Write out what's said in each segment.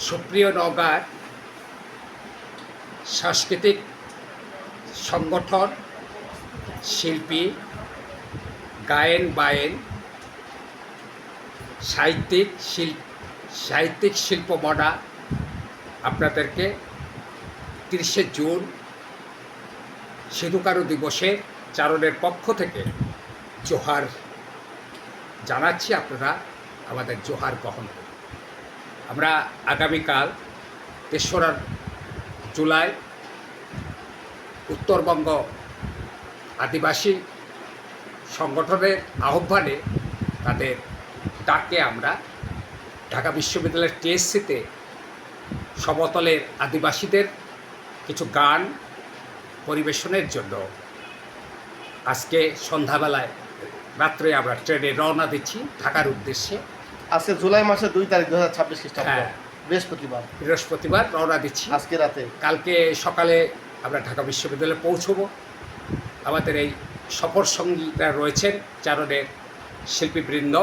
সুপ্রিয় নওগাঁর সাংস্কৃতিক সংগঠন, শিল্পী, গায়েন বায়েন, সাহিত্যিক শিল্পমনা আপনাদেরকে 30শে জুন সিধু-কানু দিবসে চারণের পক্ষ থেকে জোহার জানাচ্ছি। আপনারা আমাদের জোহার গ্রহণ করুন। আমরা আগামীকাল 3রা জুলাই উত্তরবঙ্গ আদিবাসী সংগঠনের আহ্বানে তাদের ডাকে আমরা ঢাকা বিশ্ববিদ্যালয়ের টিএসসিতে সমতলের আদিবাসীদের কিছু গান পরিবেশনের জন্য আজকে সন্ধ্যাবেলায় রাত্রে আমরা ট্রেনে রওনা দিচ্ছি ঢাকার উদ্দেশ্যে। আজকে জুলাই মাসের 2 তারিখ 2026 খ্রিস্টাব্দ, বৃহস্পতিবার রওনা দিচ্ছি। আজকে রাতে, কালকে সকালে আমরা ঢাকা বিশ্ববিদ্যালয়ে পৌঁছব। আমাদের এই সফর সঙ্গীরা রয়েছেন চারণের শিল্পীবৃন্দ,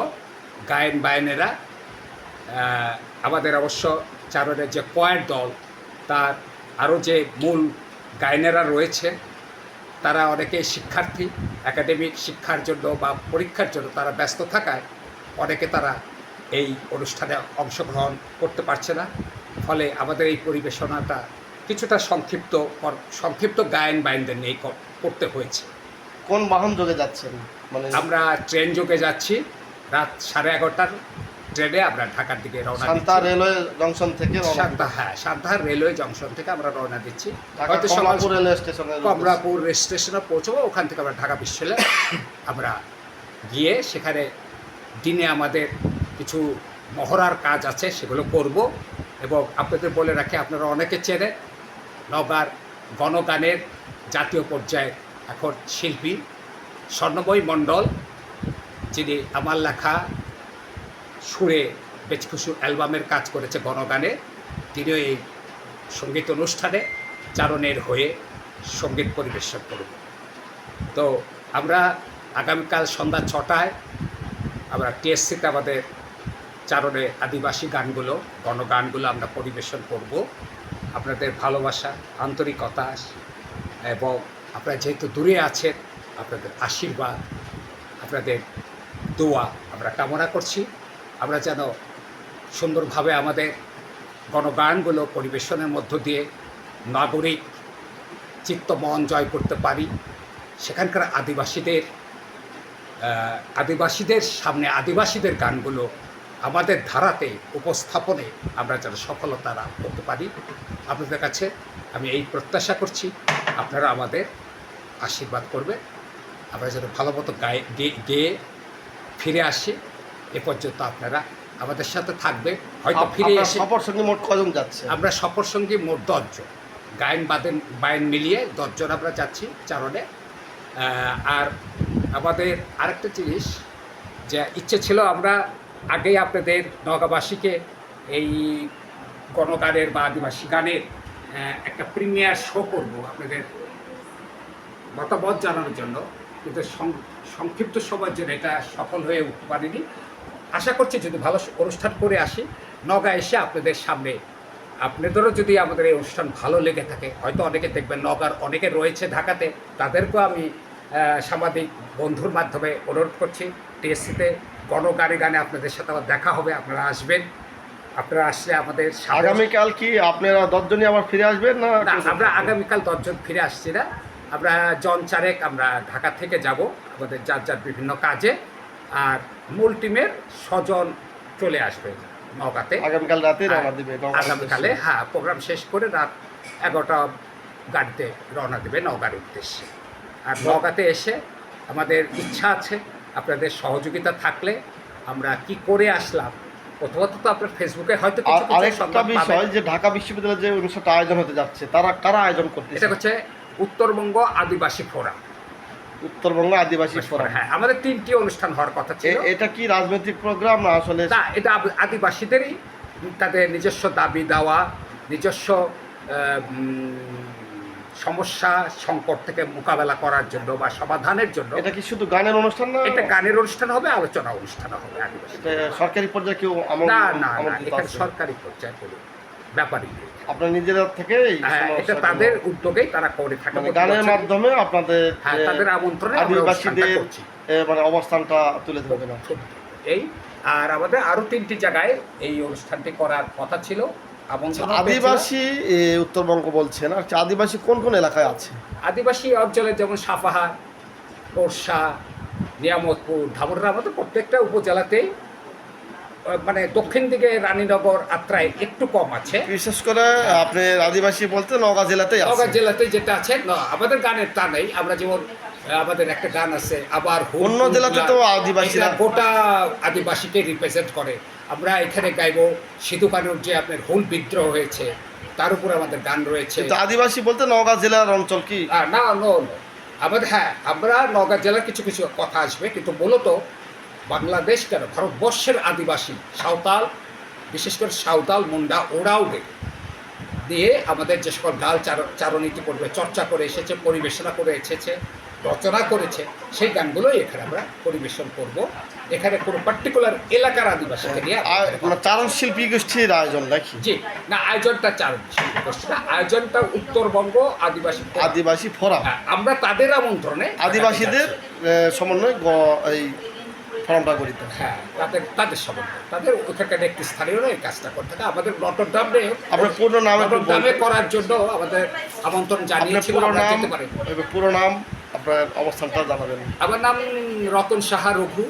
গায়েন বায়েনেরা। আমাদের অবশ্য চারণের যে কোয়ার দল, তার আরও যে মূল গায়নেরা রয়েছে, তারা অনেকে শিক্ষার্থী, একাডেমিক শিক্ষার জন্য বা পরীক্ষার জন্য তারা ব্যস্ত থাকায় অনেকে তারা এই অনুষ্ঠানে অংশগ্রহণ করতে পারছে না। ফলে আমাদের এই পরিবেশনাটা কিছুটা সংক্ষিপ্ত গায়েন বায়েনদের নিয়ে করতে হয়েছে। কোন বাহন যোগে যাচ্ছেন? আমরা ট্রেন যোগে যাচ্ছি। রাত 11:30টার ট্রেনে আমরা ঢাকার দিকে রওনা দিচ্ছি। সান্তা রেলওয়ে জংশন থেকে সান্তা রেলওয়ে জংশন থেকে আমরা রওনা দিচ্ছি। হয়তো কমলাপুর রেল স্টেশনে পৌঁছবো। ওখান থেকে আমরা ঢাকা বিশ্ববিদ্যালয়ে আমরা গিয়ে সেখানে দিনে আমাদের কিছু মহড়ার কাজ আছে, সেগুলো করব। এবং আপনাদের বলে রাখি, আপনারা অনেকে চেনেন নওগাঁর গণগানের জাতীয় পর্যায়ের এখন শিল্পী স্বর্ণময়ী মণ্ডল, যিনি আমার লেখা সুরে বেচখুশু অ্যালবামের কাজ করেছে গণগানে। তিনিও এই সঙ্গীত অনুষ্ঠানে চারণের হয়ে সঙ্গীত পরিবেশন করব। তো আমরা আগামীকাল সন্ধ্যা 6টায় আমরা টিএসসিতে আমাদের চারণে আদিবাসী গানগুলো, গণগানগুলো আমরা পরিবেশন করব। আপনাদের ভালোবাসা, আন্তরিকতা এবং আপনারা যেহেতু দূরে আছেন, আপনাদের আশীর্বাদ, আপনাদের দোয়া আমরা কামনা করছি। আমরা যেন সুন্দরভাবে আমাদের গণগানগুলো পরিবেশনের মধ্য দিয়ে নাগরিক চিত্তমন জয় করতে পারি। সেখানকার আদিবাসীদের সামনে আদিবাসীদের গানগুলো আমাদের ধারাতে উপস্থাপনে আমরা যেন সফলতা লাভ করতে পারি। আপনাদের কাছে আমি এই প্রত্যাশা করছি, আপনারা আমাদের আশীর্বাদ করবে। আমরা যেন ভালো মতো গেয়ে ফিরে আসি। এ পর্যন্ত আপনারা আমাদের সাথে থাকবে। হয়তো ফিরে এসে সফর সঙ্গী মোট কজন যাচ্ছে? আমরা সফর সঙ্গী মোট 10 জন, গায়েন বায়েন মিলিয়ে 10 জন আমরা যাচ্ছি চারণে। আর আমাদের আরেকটা জিনিস যে ইচ্ছে ছিল, আমরা আগেই আপনাদের নওগাঁবাসীকে এই গণগানের বা আদিবাসী গানের একটা প্রিমিয়ার শো করব আপনাদের মতামত জানানোর জন্য, কিন্তু সংক্ষিপ্ত সময়ের জন্য এটা সফল হয়ে উঠতে পারিনি। আশা করছি যদি ভালো অনুষ্ঠান করে আসি, নওগাঁ এসে আপনাদের সামনে, আপনাদেরও যদি আমাদের এই অনুষ্ঠান ভালো লেগে থাকে, হয়তো অনেকে দেখবেন নওগাঁর অনেকে রয়েছে ঢাকাতে, তাদেরকেও আমি সাংবাদিক বন্ধুর মাধ্যমে অনুরোধ করছি, টিএসসিতে গানে আপনাদের সাথে আবার দেখা হবে। আপনারা আসবেন। আপনারা আসলে আমাদের আগামীকাল কি আপনারা 10 জনই আবার ফিরে আসবেন? না, আমরা আগামীকাল 10 জন ফিরে আসছি না। আমরা জন 4 আমরা ঢাকা থেকে যাব আমাদের যার বিভিন্ন কাজে। আর মূল টিমের 6 জন চলে আসবে নওগাঁতে। আগামীকাল রাতে রওনা দিবে। আগামীকালে প্রোগ্রাম শেষ করে রাত 11টা গাড়িতে রওনা দেবে নওগাঁর উদ্দেশ্যে। আর নওগাঁতে এসে আমাদের ইচ্ছা আছে, আপনাদের সহযোগিতা থাকলে আমরা কি করে আসলাম। প্রথমত তো আপনার ফেসবুকে হয়তো আরেকটা বিষয়, যে ঢাকা বিশ্ববিদ্যালয়ে যে অনুষ্ঠানটা আয়োজন হতে যাচ্ছে, কারা আয়োজন করতেছে? এটা হচ্ছে উত্তরবঙ্গ আদিবাসী ফোরাম। উত্তরবঙ্গ আদিবাসী ফোরাম, হ্যাঁ, আমাদের 3টি অনুষ্ঠান হওয়ার কথা ছিল। এটা কি রাজনৈতিক প্রোগ্রাম না? আসলে এটা আদিবাসীদেরই তাদের নিজস্ব দাবি দেওয়া, নিজস্ব সমস্যা সংকট থেকে মোকাবেলা করার জন্য বা সমাধানের জন্য। এটা কি শুধু গানের অনুষ্ঠান না? এটা গানের অনুষ্ঠান হবে, আলোচনা অনুষ্ঠান হবে। আদিবাসী সরকারি পর্যায়ে কেউ না, এখানে সরকারি পর্যায়ে ব্যাপারী। আপনার নিজেরা থেকে এই হ্যাঁ, এটা সমস্যাগুলো- তাদের উদ্যোগেই তারা করে থাকে। মানে গানের মাধ্যমে আপনাদের হ্যাঁ, যে তাদের আমন্ত্রণে আমরা অনুষ্ঠানটা আদিবাসীদের করছি। মানে অবস্থানটা তুলে ধরবেন আর কি। এই আর আমাদের আরো 3টি জায়গায় এই অনুষ্ঠানটি করার কথা ছিল। আমন্ত্রণ পেয়েছিলাম। আদিবাসী উত্তরবঙ্গ বলছেন, আর আদিবাসী কোন কোন এলাকায় আছে? আদিবাসী অঞ্চলে যেমন সাপাহার, তোরসা, নিয়ামতপুর, ধামরা, আমাদের প্রত্যেকটা উপজেলাতেই মানে দক্ষিণ দিকে রানীনগর, আত্রাই একটু কম আছে। বিশেষ করে আপনার আদিবাসী বলতে নওগাঁ জেলাতেই আছে। নওগাঁ জেলাতে যেটা আছে আমাদের গানের তা নেই। আমরা যেমন আমাদের একটা গান আছে আবার অন্য জেলাতে তো আদিবাসীরা- এটা গোটা আদিবাসীকে রিপ্রেজেন্ট করে। আমরা এখানে গাইবো সিধু কানুর যে আপনার হুল বিদ্রোহ হয়েছে তার উপর আমাদের গান রয়েছে। কিন্তু আদিবাসী বলতে নওগাঁ জেলার অঞ্চল কি? না নো আমাদের, হ্যাঁ, আমরা নওগাঁ জেলার কিছু কিছু কথা আসবে, কিন্তু মূলত বাংলাদেশ কেন ভারতবর্ষের আদিবাসী সাঁওতাল, বিশেষ করে সাঁওতাল, মুন্ডা, ওরাওগে দিয়ে আমাদের যে সকল গাল চারণীতি করবে, চর্চা করে এসেছে, পরিবেশনা করে এসেছে, রচনা করেছে, সেই গানগুলোই এখানে আমরা পরিবেশন করব। এখানে কোনো পার্টিকুলার এলাকার আদিবাসীকে নিয়ে মানে চারণ শিল্পী গোষ্ঠীর আয়োজন নাকি? জি না, আয়োজনটা চারণ শিল্পী গোষ্ঠী না, আয়োজনটা উত্তরবঙ্গ আদিবাসী ফোরাম। আদিবাসী ফোরাম, হ্যাঁ, আমরা তাদের আমন্ত্রণে আদিবাসীদের সমন্বয়ে এই ফোরামটা গঠিত। হ্যাঁ, তাদের সমন্বয়, তাদের ওখানকার একটি স্থানীয়রা এই কাজটা করতে থাকে। আমাদের নটরডামে আপনার পুরো নাম একটু নটরডামে করার জন্য আমাদের আমন্ত্রণ আপনার জানিয়েছিল, পুরো আমরা নাম, যেতে পারি। পুরো নাম, আপনার অবস্থানটা জানাবেন। আমার নাম রতন সাহা রঘু,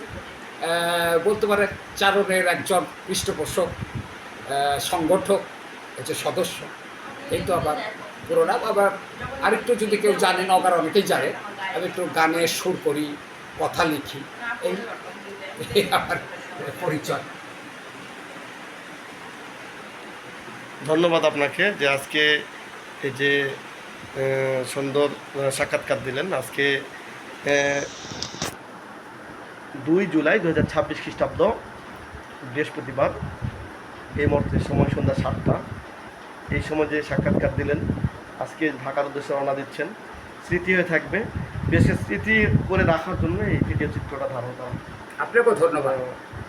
বলতে পারে চারণের একজন পৃষ্ঠপোষক, সংগঠক, হচ্ছে সদস্য। এই তো আবার পুরো নাম। আবার আরেকটু যদি কেউ জানে, নওগাঁর অনেকেই জানে, আমি একটু গানে সুর করি, কথা লিখি, এই আমার পরিচয়। ধন্যবাদ আপনাকে যে আজকে এই যে সুন্দর সাক্ষাৎকার দিলেন। আজকে 2 জুলাই 2026 খ্রিস্টাব্দ, বৃহস্পতিবার। এই মুহূর্তে সময় সন্ধ্যা 7টা। এই সময় যে সাক্ষাৎকার দিলেন, আজকে ঢাকার উদ্দেশ্যে রওনা দিচ্ছেন, স্মৃতি হয়ে থাকবে। বেশ স্মৃতি করে রাখার জন্য এই ভিডিও চিত্রটা ধারণ করা। আপনাকেও ধন্যবাদ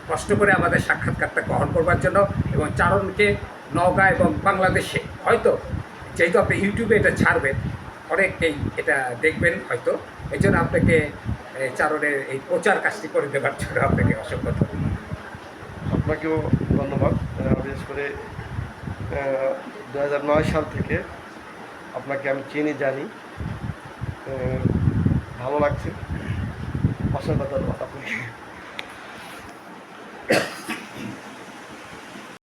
কষ্ট করে আমাদের সাক্ষাৎকারটা গ্রহণ করবার জন্য, এবং চারণকে নওগাঁ এবং বাংলাদেশে হয়তো, যেহেতু আপনি ইউটিউবে এটা ছাড়বেন, অনেকেই এটা দেখবেন হয়তো, এই জন্য আপনাকে চারণের এই প্রচার কাজটি করে দেওয়ার জন্য আপনাকে অসংখ্য ধন্যবাদ। আপনাকেও ধন্যবাদ। বিশেষ করে 2009 সাল থেকে আপনাকে আমি চিনি, জানি, ভালো লাগছে। অসংখ্য ধন্যবাদ আপনাকে।